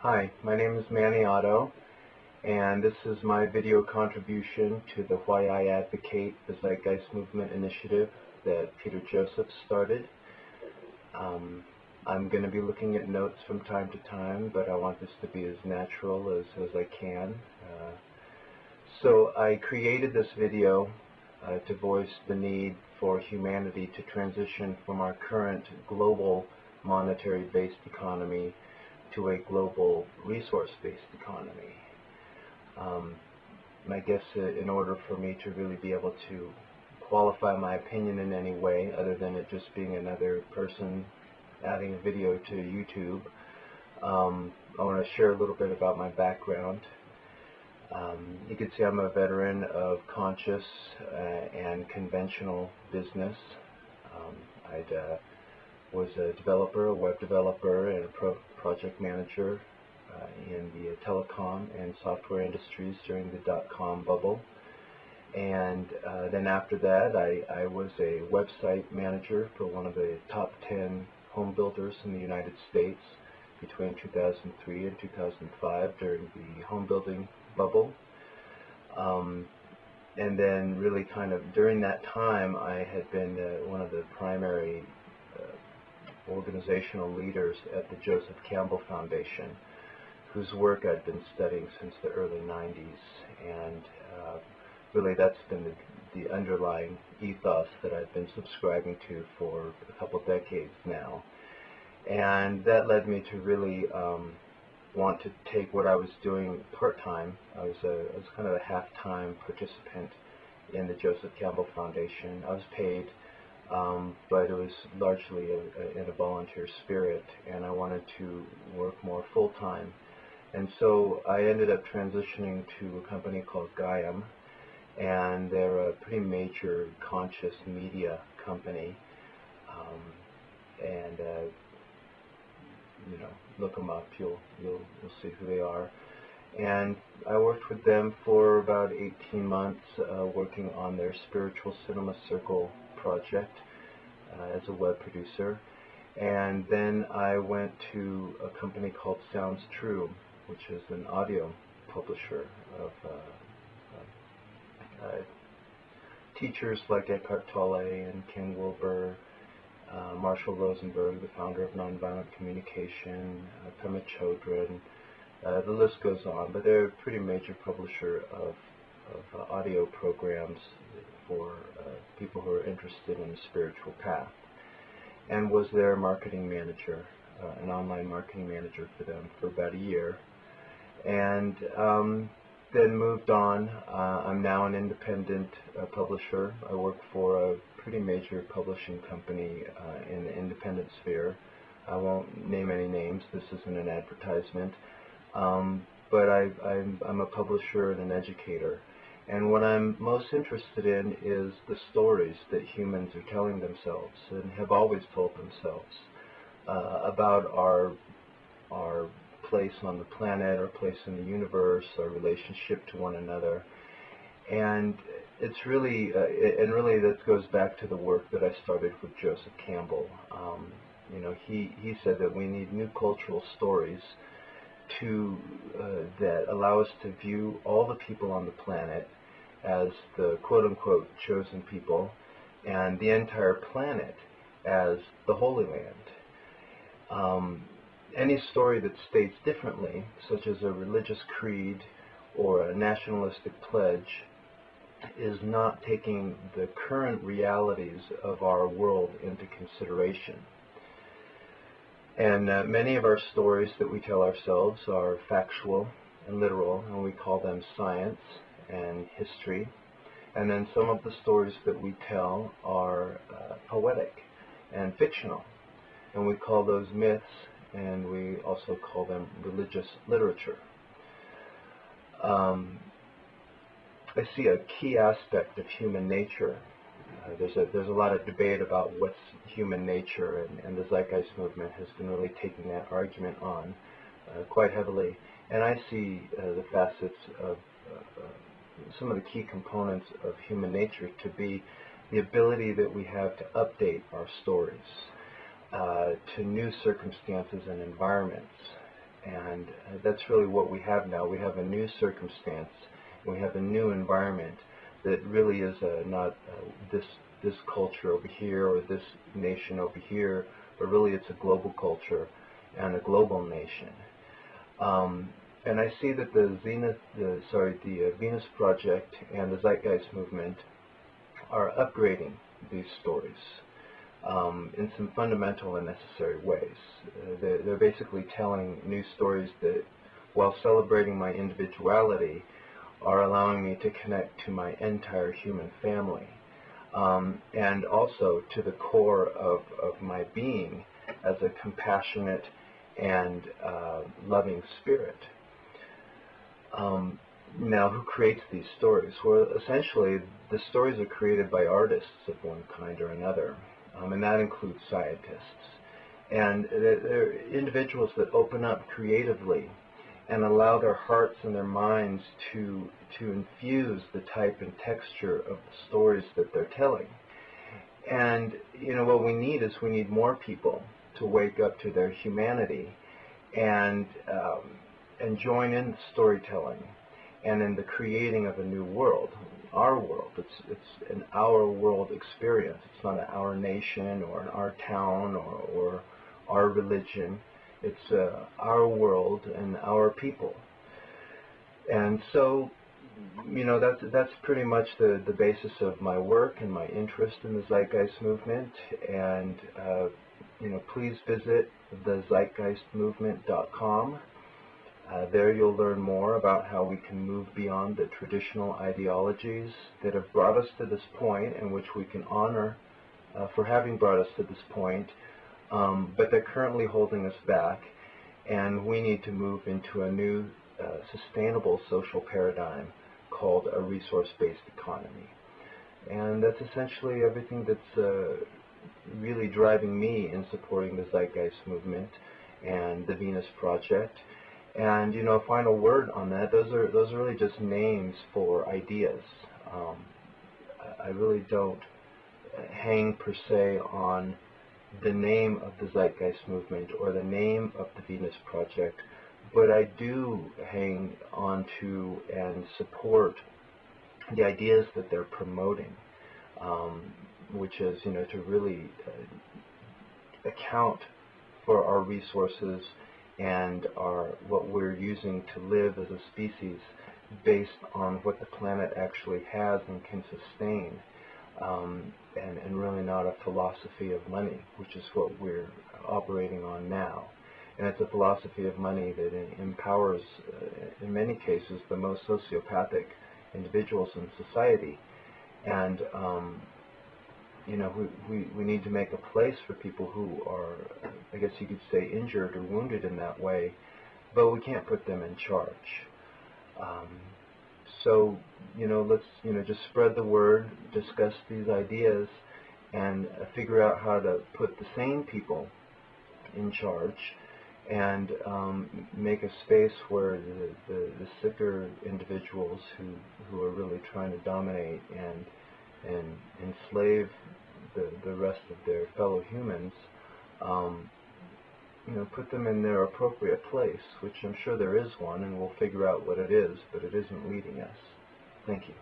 Hi, my name is Manny Otto, and this is my video contribution to the Why I Advocate the Zeitgeist Movement initiative that Peter Joseph started. I'm going to be looking at notes from time to time, but I want this to be as natural as I can. So I created this video to voice the need for humanity to transition from our current global monetary-based economy to a global resource-based economy. I guess in order for me to really be able to qualify my opinion in any way other than it just being another person adding a video to YouTube, I want to share a little bit about my background. You can see I'm a veteran of conscious and conventional business. I was a developer, a web developer, and a project manager in the telecom and software industries during the dot-com bubble. And then after that, I was a website manager for one of the top 10 home builders in the United States between 2003 and 2005 during the home building bubble. And then really kind of during that time, I had been one of the primary organizational leaders at the Joseph Campbell Foundation, whose work I'd been studying since the early 90s. And really that's been the underlying ethos that I've been subscribing to for a couple decades now. And that led me to really want to take what I was doing part-time. I was kind of a half-time participant in the Joseph Campbell Foundation. I was paid, but it was largely in a volunteer spirit, and I wanted to work more full-time. And so I ended up transitioning to a company called Gaiam, and they're a pretty major conscious media company. You know, look them up, you'll see who they are. And I worked with them for about 18 months, working on their Spiritual Cinema Circle project as a web producer. And then I went to a company called Sounds True, which is an audio publisher of teachers like Eckhart Tolle and Ken Wilber, Marshall Rosenberg, the founder of Nonviolent Communication, Pema Chodron. The list goes on, but they're a pretty major publisher of audio programs for people who are interested in the spiritual path, and was their marketing manager, an online marketing manager for them for about a year, and then moved on. I'm now an independent publisher. I work for a pretty major publishing company in the independent sphere. I won't name any names. This isn't an advertisement. But I'm a publisher and an educator. And what I'm most interested in is the stories that humans are telling themselves and have always told themselves about our place on the planet, our place in the universe, our relationship to one another. And it's really, really that goes back to the work that I started with Joseph Campbell. You know, he said that we need new cultural stories that allow us to view all the people on the planet as the quote-unquote chosen people, and the entire planet as the Holy Land. Any story that states differently, such as a religious creed or a nationalistic pledge, is not taking the current realities of our world into consideration. And many of our stories that we tell ourselves are factual and literal, and we call them science and history. And then some of the stories that we tell are poetic and fictional, and we call those myths, and we also call them religious literature. I see a key aspect of human nature. There's a lot of debate about what's human nature, and the Zeitgeist Movement has been really taking that argument on quite heavily. And I see the facets of some of the key components of human nature to be the ability that we have to update our stories to new circumstances and environments, And that's really what we have now. We have a new circumstance. We have a new environment that really is not this culture over here or this nation over here, but really it's a global culture and a global nation. And I see that the Venus Project and the Zeitgeist Movement are upgrading these stories in some fundamental and necessary ways. They're basically telling new stories that, while celebrating my individuality, are allowing me to connect to my entire human family, and also to the core of my being as a compassionate and loving spirit. Now, who creates these stories? Well, essentially, the stories are created by artists of one kind or another, and that includes scientists. And they're individuals that open up creatively and allow their hearts and their minds to infuse the type and texture of the stories that they're telling. And, what we need is we need more people to wake up to their humanity and join in the storytelling and in the creating of a new world, our world. It's an our world experience. It's not an our nation or an our town or our religion. It's our world and our people. And so, that's pretty much the basis of my work and my interest in the Zeitgeist Movement. And, please visit thezeitgeistmovement.com. There you'll learn more about how we can move beyond the traditional ideologies that have brought us to this point, and which we can honor for having brought us to this point, but they're currently holding us back, and we need to move into a new sustainable social paradigm called a resource-based economy. And that's essentially everything that's really driving me in supporting the Zeitgeist Movement and the Venus Project. And a final word on that, those are really just names for ideas. I really don't hang per se on the name of the Zeitgeist Movement or the name of the Venus Project, but I do hang on to and support the ideas that they're promoting, which is, to really account for our resources and what we're using to live as a species based on what the planet actually has and can sustain, and really not a philosophy of money, which is what we're operating on now. And it's a philosophy of money that empowers, in many cases, the most sociopathic individuals in society. And we need to make a place for people who are, I guess you could say, injured or wounded in that way, but we can't put them in charge. So, let's, just spread the word, discuss these ideas, and figure out how to put the sane people in charge, and make a space where the sicker individuals who are really trying to dominate and enslave the rest of their fellow humans, put them in their appropriate place, which I'm sure there is one, and we'll figure out what it is, but it isn't leading us. Thank you.